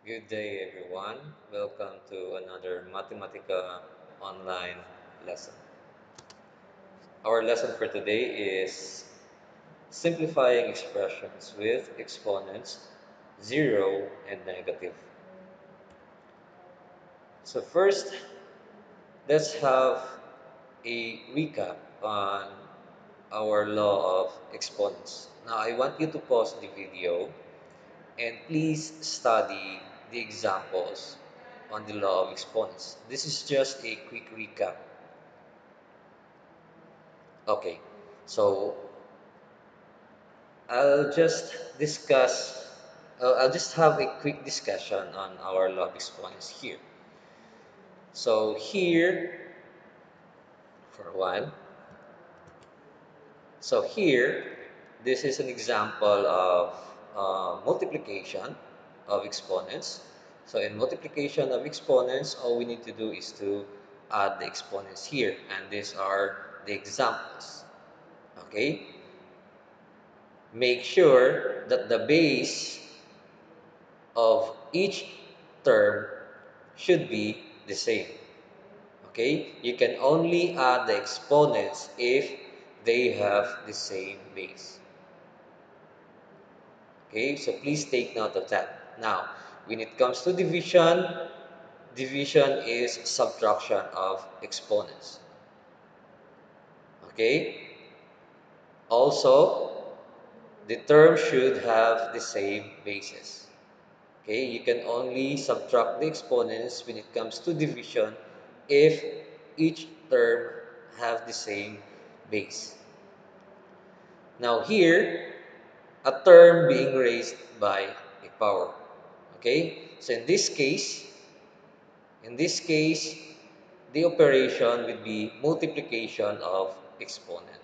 Good day, everyone. Welcome to another Mathematica online lesson. Our lesson for today is simplifying expressions with exponents 0 and negative. So first, let's have a recap on our law of exponents. Now, I want you to pause the video and please study the examples on the law of exponents. This is just a quick recap. Okay, so I'll just discuss, I'll just have a quick discussion on our law of exponents here. So here, for a while, so here, this is an example of multiplication of exponents. So in multiplication of exponents, all we need to do is to add the exponents here, and these are the examples. Okay, make sure that the base of each term should be the same. Okay, you can only add the exponents if they have the same base. Okay, so please take note of that. Now, when it comes to division, division is subtraction of exponents. Okay, also, the term should have the same basis. Okay, you can only subtract the exponents when it comes to division if each term have the same base. Now here, a term being raised by a power. Okay, so in this case, the operation would be multiplication of exponent.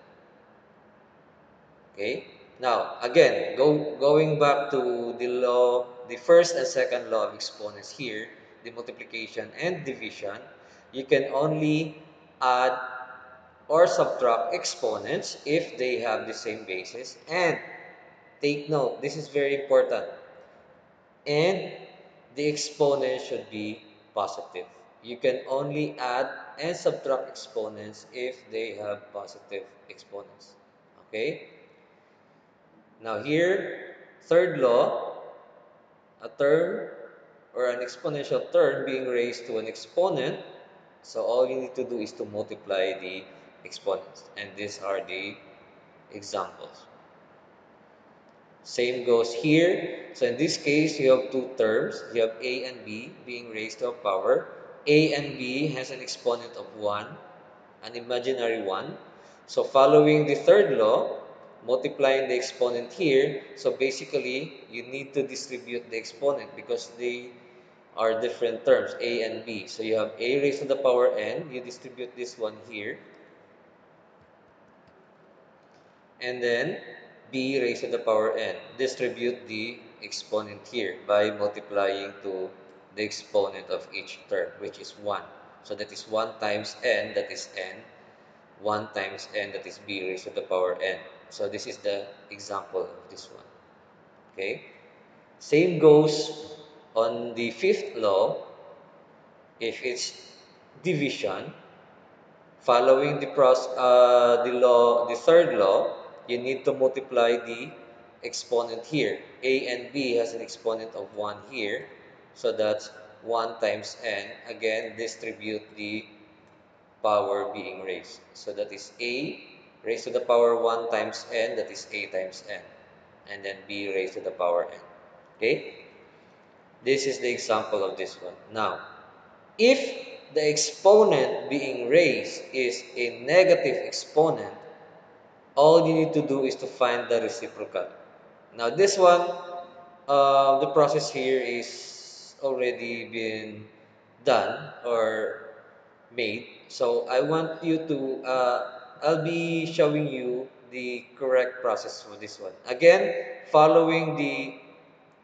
Okay, now again, going back to the law, the first and second law of exponents here, the multiplication and division, you can only add or subtract exponents if they have the same basis. And take note, this is very important, and the exponent should be positive. You can only add and subtract exponents if they have positive exponents. Okay? Now here, third law, a term or an exponential term being raised to an exponent. So all you need to do is to multiply the exponents. And these are the examples. Same goes here. So in this case, you have two terms. You have a and b being raised to a power. A and b has an exponent of 1, an imaginary 1. So following the third law, multiplying the exponent here, so basically, you need to distribute the exponent because they are different terms, a and b. So you have a raised to the power n, you distribute this one here, and then b raised to the power n. Distribute the exponent here by multiplying to the exponent of each term, which is 1. So that is 1 times n, that is n. 1 times n, that is b raised to the power n. So this is the example of this one. Okay? Same goes on the fifth law. If it's division, following the third law, you need to multiply the exponent here. A and b has an exponent of 1 here. So that's 1 times n. Again, distribute the power being raised. So that is a raised to the power 1 times n, that is a times n. And then b raised to the power n. Okay? This is the example of this one. Now, if the exponent being raised is a negative exponent, all you need to do is to find the reciprocal. Now, this one, the process here is already been done or made. So I want you to, I'll be showing you the correct process for this one. Again, following the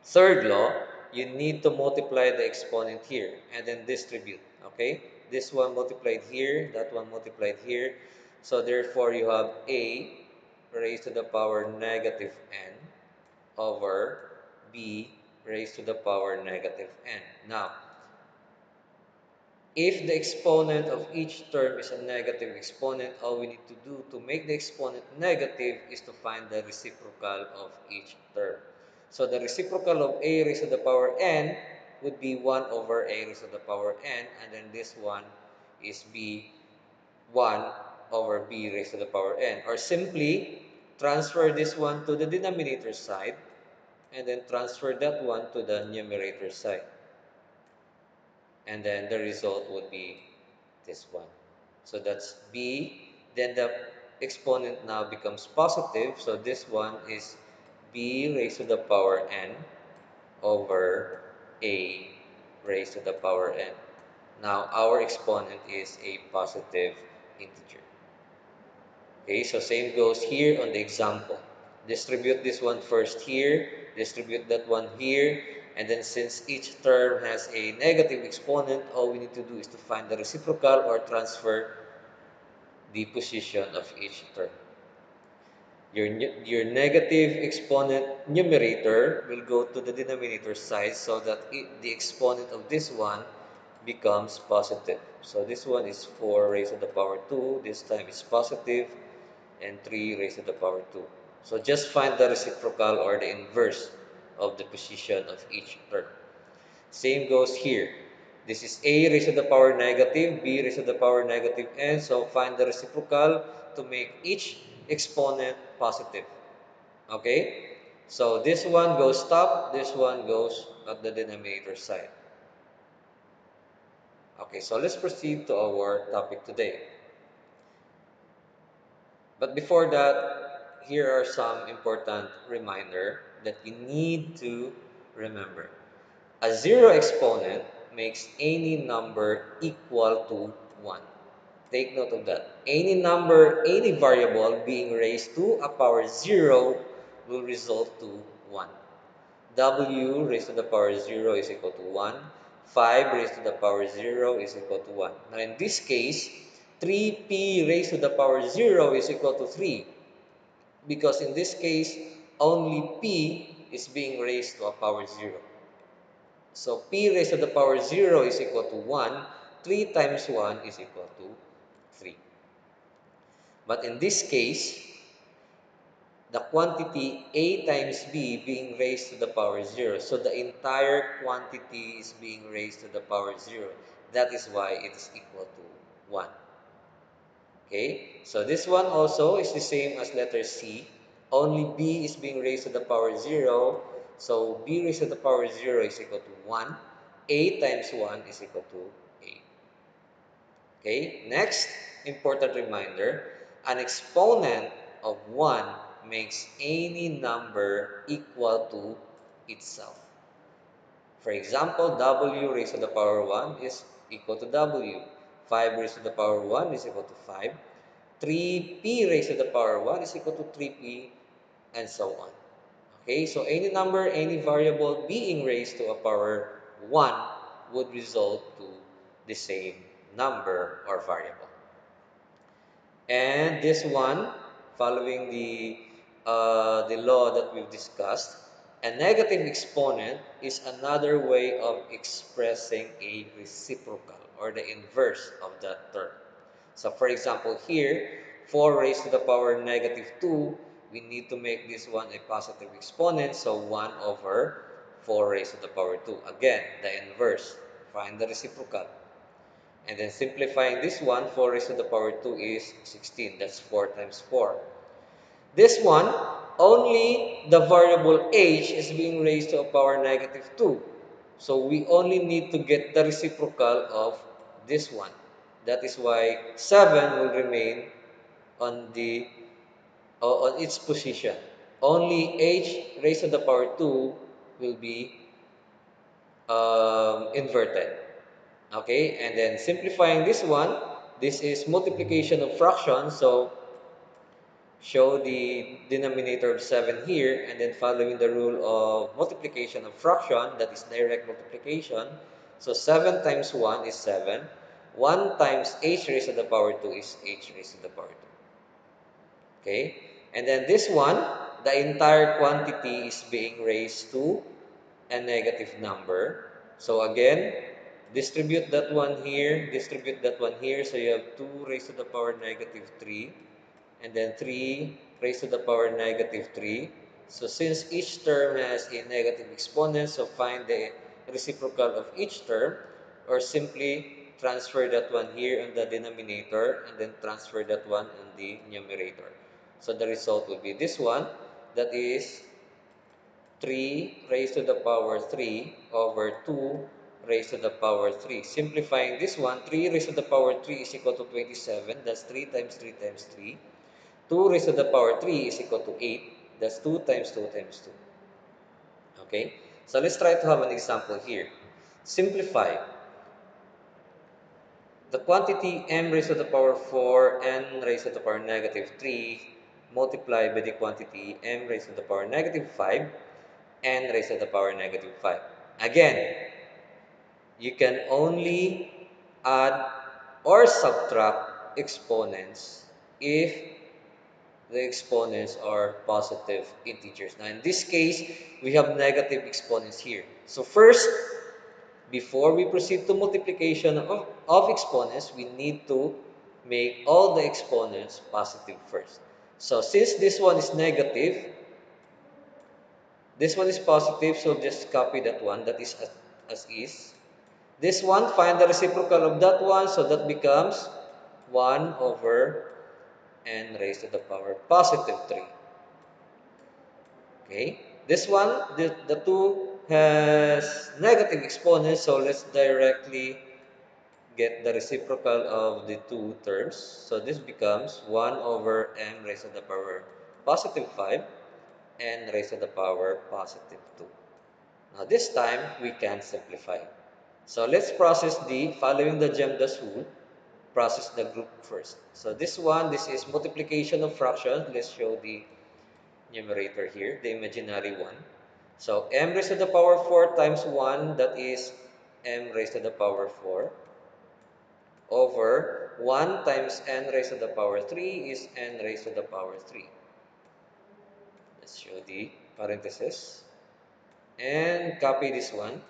third law, you need to multiply the exponent here and then distribute. Okay? This one multiplied here, that one multiplied here. So therefore, you have a raised to the power negative n over b raised to the power negative n. Now, if the exponent of each term is a negative exponent, all we need to do to make the exponent negative is to find the reciprocal of each term. So the reciprocal of a raised to the power n would be 1 over a raised to the power n, and then this one is b 1 over b raised to the power n. Or simply transfer this one to the denominator side and then transfer that one to the numerator side. And then the result would be this one. So that's b. Then the exponent now becomes positive. So this one is b raised to the power n over a raised to the power n. Now our exponent is a positive integer. Okay, so same goes here on the example. Distribute this one first here, distribute that one here, and then since each term has a negative exponent, all we need to do is to find the reciprocal or transfer the position of each term. Your negative exponent numerator will go to the denominator side so that the exponent of this one becomes positive. So this one is 4 raised to the power 2, this time it's positive, and 3 raised to the power 2. So just find the reciprocal or the inverse of the position of each term. Same goes here. This is a raised to the power negative, b raised to the power negative n. So find the reciprocal to make each exponent positive. Okay? So this one goes top, this one goes at the denominator side. Okay, so let's proceed to our topic today. But before that, here are some important reminder that you need to remember. A zero exponent makes any number equal to 1. Take note of that. Any number, any variable being raised to a power 0 will result to 1. W raised to the power 0 is equal to 1. 5 raised to the power 0 is equal to 1. Now in this case, 3p raised to the power 0 is equal to 3. Because in this case, only p is being raised to a power 0. So p raised to the power 0 is equal to 1. 3 times 1 is equal to 3. But in this case, the quantity a times b being raised to the power 0. So the entire quantity is being raised to the power 0. That is why it is equal to 1. Okay, so this one also is the same as letter C. Only b is being raised to the power 0. So b raised to the power 0 is equal to 1. A times 1 is equal to a. Okay, next important reminder, an exponent of 1 makes any number equal to itself. For example, w raised to the power 1 is equal to w. 5 raised to the power 1 is equal to 5. 3p raised to the power 1 is equal to 3p, and so on. Okay, so any number, any variable being raised to a power 1 would result to the same number or variable. And this one, following the law that we've discussed, a negative exponent is another way of expressing a reciprocal or the inverse of that term. So for example here, 4 raised to the power negative 2, we need to make this one a positive exponent, so 1 over 4 raised to the power 2. Again, the inverse. Find the reciprocal. And then simplifying this one, 4 raised to the power 2 is 16. That's 4 times 4. This one, only the variable h is being raised to a power negative 2. So we only need to get the reciprocal of this one. That is why 7 will remain on on its position. Only h raised to the power 2 will be inverted. Okay, and then simplifying this one, this is multiplication of fractions, so show the denominator of 7 here, and then following the rule of multiplication of fraction, that is direct multiplication. So 7 times 1 is 7. 1 times h raised to the power 2 is h raised to the power 2. Okay, and then this one, the entire quantity is being raised to a negative number. So again, distribute that one here, distribute that one here. So you have 2 raised to the power negative 3, and then 3 raised to the power negative 3. So since each term has a negative exponent, so find the reciprocal of each term, or simply transfer that one here on the denominator and then transfer that one on the numerator. So the result will be this one, that is 3 raised to the power 3 over 2 raised to the power 3. Simplifying this one, 3 raised to the power 3 is equal to 27. That's 3 times 3 times 3. 2 raised to the power 3 is equal to 8. That's 2 times 2 times 2. Okay? So let's try to have an example here. Simplify. The quantity m raised to the power 4 n raised to the power negative 3 multiplied by the quantity m raised to the power negative 5 n raised to the power negative 5. Again, you can only add or subtract exponents if the exponents are positive integers. Now, in this case, we have negative exponents here. So first, before we proceed to multiplication of exponents, we need to make all the exponents positive first. So since this one is negative, this one is positive, so just copy that one, that is as is. This one, find the reciprocal of that one, so that becomes 1 over n raised to the power positive 3. Okay, this one, the 2 has negative exponents, so let's directly get the reciprocal of the two terms. So this becomes 1 over n raised to the power positive 5, n raised to the power positive 2. Now this time, we can simplify. So let's process the, following the GEMDAS rule, process the group first. So this one, this is multiplication of fractions. Let's show the numerator here, the imaginary one. So m raised to the power 4 times 1, that is m raised to the power 4, over 1 times n raised to the power 3 is n raised to the power 3. Let's show the parenthesis. And copy this one,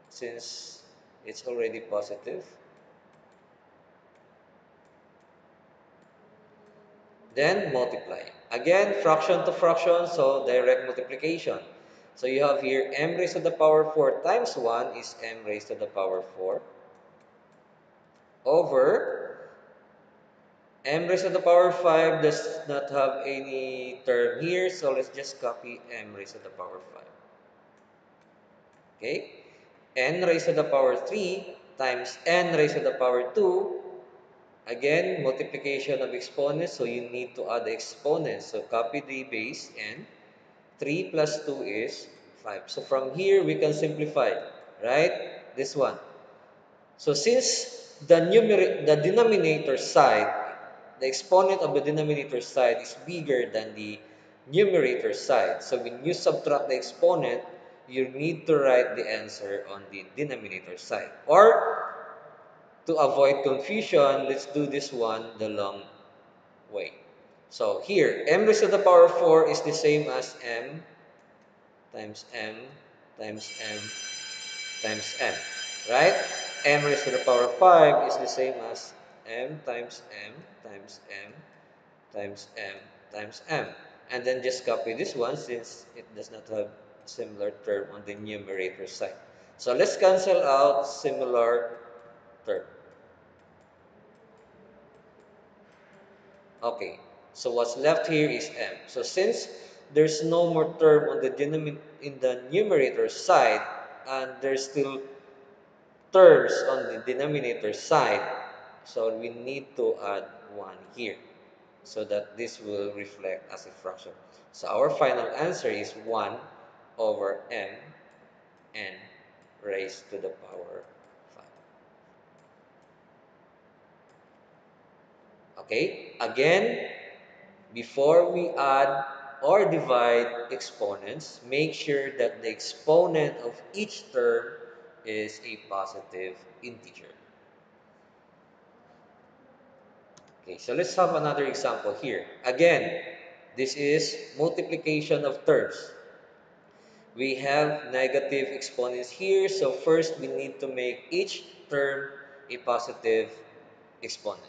since it's already positive. Then multiply. Again, fraction to fraction, so direct multiplication. So you have here m raised to the power 4 times 1 is m raised to the power 4 over m raised to the power 5 does not have any term here, so let's just copy m raised to the power 5. Okay? N raised to the power 3 times n raised to the power 2. Again, multiplication of exponents, so you need to add the exponents. So copy the base n. 3 plus 2 is 5. So from here, we can simplify, right? This one. So since the denominator side, the exponent of the denominator side is bigger than the numerator side. So when you subtract the exponent, you need to write the answer on the denominator side. Or to avoid confusion, let's do this one the long way. So here, m raised to the power 4 is the same as m times m times m times m, right? M raised to the power 5 is the same as m times m times m times m times m. And then just copy this one since it does not have similar term on the numerator side. So let's cancel out similar term. Okay, so what's left here is m. So since there's no more term on the in the numerator side, and there's still terms on the denominator side, so we need to add 1 here so that this will reflect as a fraction. So our final answer is 1 over m n raised to the power 5. Okay, again, before we add or divide exponents, make sure that the exponent of each term is a positive integer. Okay, so let's have another example here. Again, this is multiplication of terms. We have negative exponents here, so first we need to make each term a positive exponent.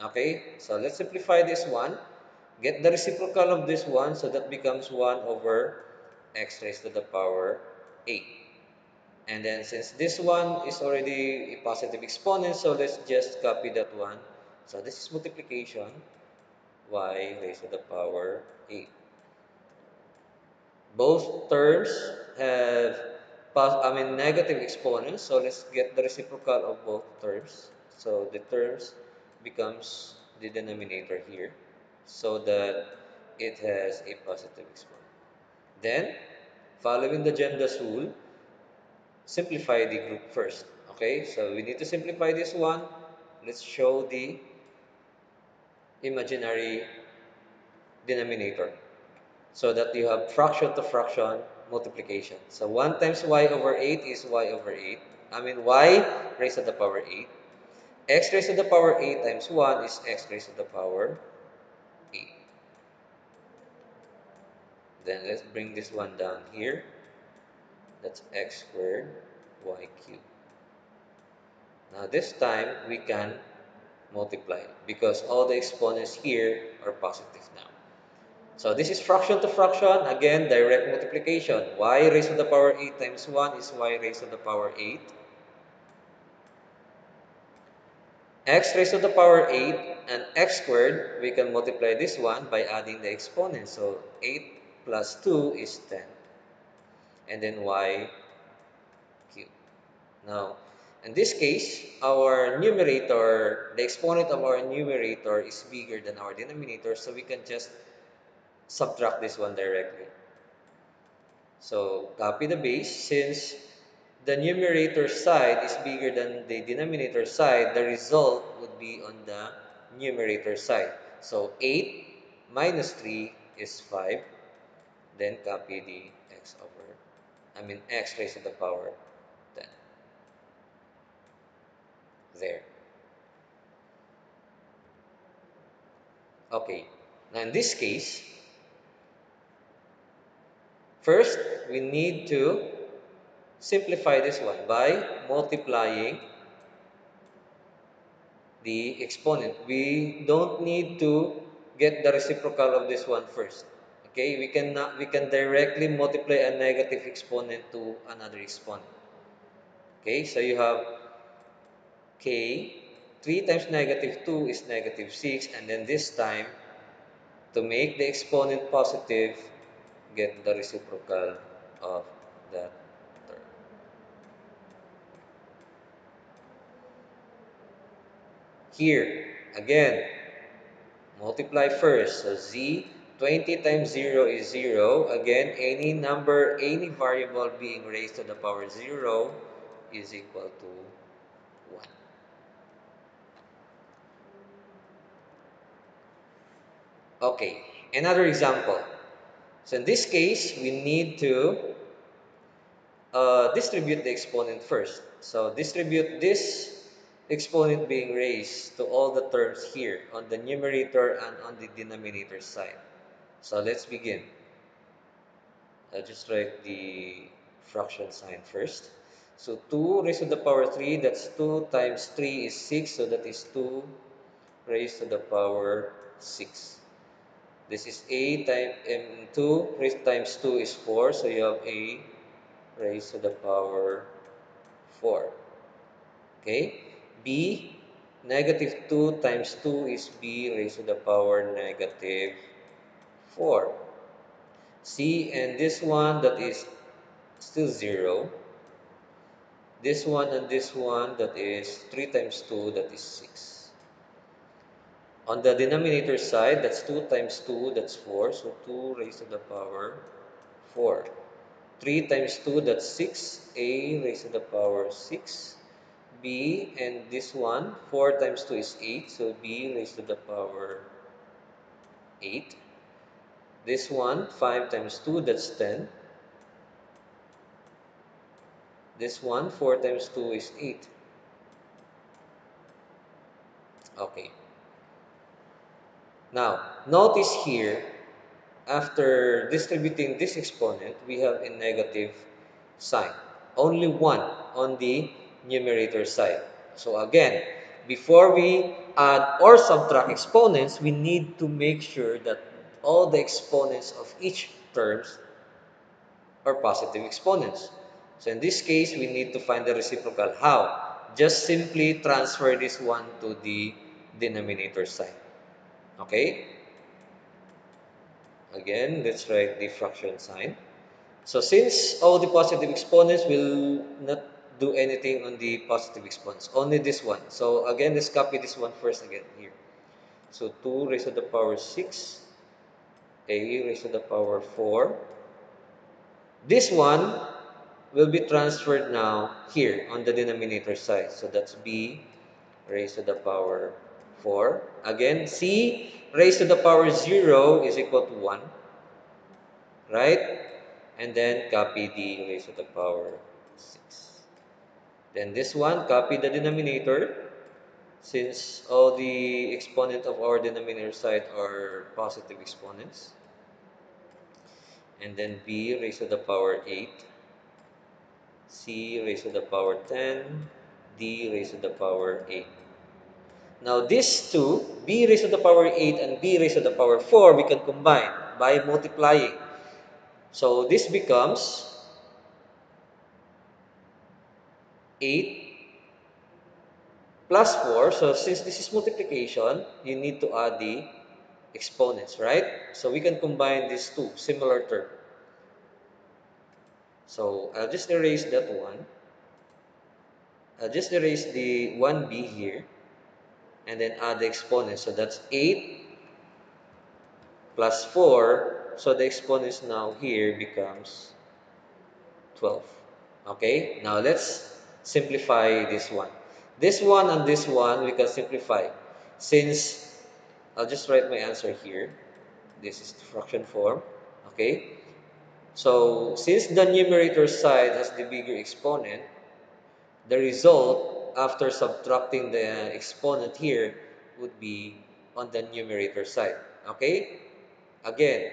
Okay, so let's simplify this one. Get the reciprocal of this one, so that becomes 1 over x raised to the power 8. And then since this one is already a positive exponent, so let's just copy that one. So this is multiplication, y raised to the power 8. Both terms have negative exponents, so let's get the reciprocal of both terms. So the terms becomes the denominator here, so that it has a positive exponent. Then, following the Gemda's rule, simplify the group first. Okay, so we need to simplify this one. Let's show the imaginary denominator, so that you have fraction to fraction multiplication. So 1 times y over 8 is y over 8. Y raised to the power 8. X raised to the power 8 times 1 is x raised to the power 8. Then let's bring this one down here. That's x squared y cubed. Now this time we can multiply because all the exponents here are positive now. So this is fraction to fraction, again direct multiplication. Y raised to the power 8 times 1 is y raised to the power 8. X raised to the power 8 and x squared, we can multiply this one by adding the exponents. So 8 plus 2 is 10. And then y cubed. Now, in this case, our numerator, the exponent of our numerator is bigger than our denominator, so we can just subtract this one directly. So copy the base. Since the numerator side is bigger than the denominator side, the result would be on the numerator side. So 8 minus 3 is 5. Then copy the x raised to the power 10. There. Okay. Now in this case, first we need to simplify this one by multiplying the exponent. We don't need to get the reciprocal of this one first. Okay, we can directly multiply a negative exponent to another exponent. Okay, so you have k, 3 times negative 2 is negative 6, and then this time, to make the exponent positive, get the reciprocal of that term. Here, again, multiply first. So z, 20 times 0 is 0. Again, any number, any variable being raised to the power 0 is equal to 1. Okay, another example. So in this case, we need to distribute the exponent first. So distribute this exponent being raised to all the terms here on the numerator and on the denominator side. So let's begin. I'll just write the fraction sign first. So 2 raised to the power 3, that's 2 times 3 is 6, so that is 2 raised to the power 6. This is a times 2 raised times 2 is 4, so you have a raised to the power 4. Okay? B, negative 2 times 2 is b raised to the power negative 4. C, and this one that is still 0. This one and this one, that is 3 times 2, that is 6. On the denominator side, that's 2 times 2, that's 4. So 2 raised to the power 4. 3 times 2, that's 6. A raised to the power 6. B, and this one, 4 times 2 is 8. So b raised to the power 8. This one, 5 times 2, that's 10. This one, 4 times 2 is 8. Okay. Now, notice here, after distributing this exponent, we have a negative sign. Only one on the numerator side. So again, before we add or subtract exponents, we need to make sure that all the exponents of each terms are positive exponents. So in this case, we need to find the reciprocal. How? Just simply transfer this one to the denominator side. Okay? Again, let's write the fraction sign. So since all the positive exponents will not do anything on the positive exponents, only this one. So again, let's copy this one first again here. So 2 raised to the power 6, a raised to the power 4. This one will be transferred now here on the denominator side. So that's b raised to the power 4. Again, c raised to the power 0 is equal to 1. Right? And then copy d raised to the power 6. Then this one, copy the denominator. Since all the exponent of our denominator side are positive exponents. And then b raised to the power 8. C raised to the power 10. D raised to the power 8. Now these two, b raised to the power 8 and b raised to the power 4, we can combine by multiplying. So this becomes 8 plus 4. So since this is multiplication, you need to add the exponents, right? So we can combine these two similar terms. So I'll just erase that one. I'll just erase the 1b here and then add the exponents. So that's 8 plus 4. So the exponents now here becomes 12. Okay, now let's simplify this one. This one and this one we can simplify. Since I'll just write my answer here. This is the fraction form. Okay, so since the numerator side has the bigger exponent, the result after subtracting the exponent here would be on the numerator side. Okay, again,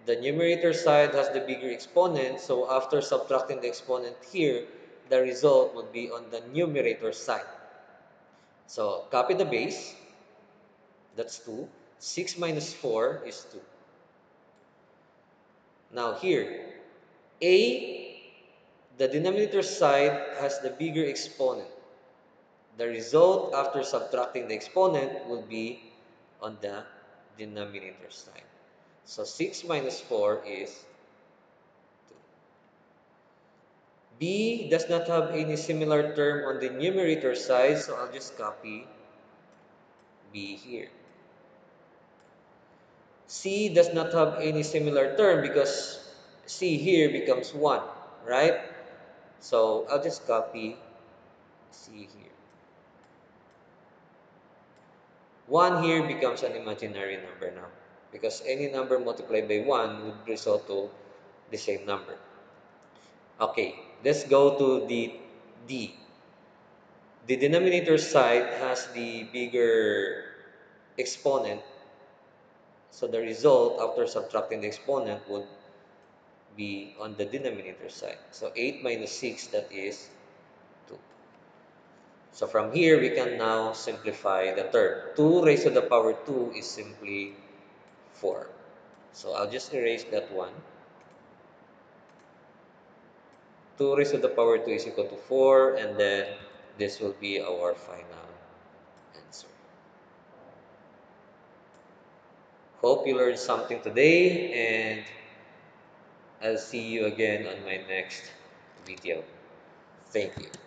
the numerator side has the bigger exponent, so after subtracting the exponent here, the result would be on the numerator side. So copy the base, that's 2. 6 minus 4 is 2. Now here, a, the denominator side has the bigger exponent. The result after subtracting the exponent will be on the denominator side. So 6 minus 4 is 2. B does not have any similar term on the numerator side, so I'll just copy B here. C does not have any similar term because C here becomes 1, right? So I'll just copy C here. 1 here becomes an imaginary number now because any number multiplied by 1 would result to the same number. Okay, let's go to the D. The denominator side has the bigger exponent, so the result after subtracting the exponent would be on the denominator side. So 8 minus 6, that is 2. So from here, we can now simplify the term. 2 raised to the power 2 is simply 4. So I'll just erase that one. 2 raised to the power 2 is equal to 4, and then this will be our final answer. Hope you learned something today, and I'll see you again on my next video. Thank you.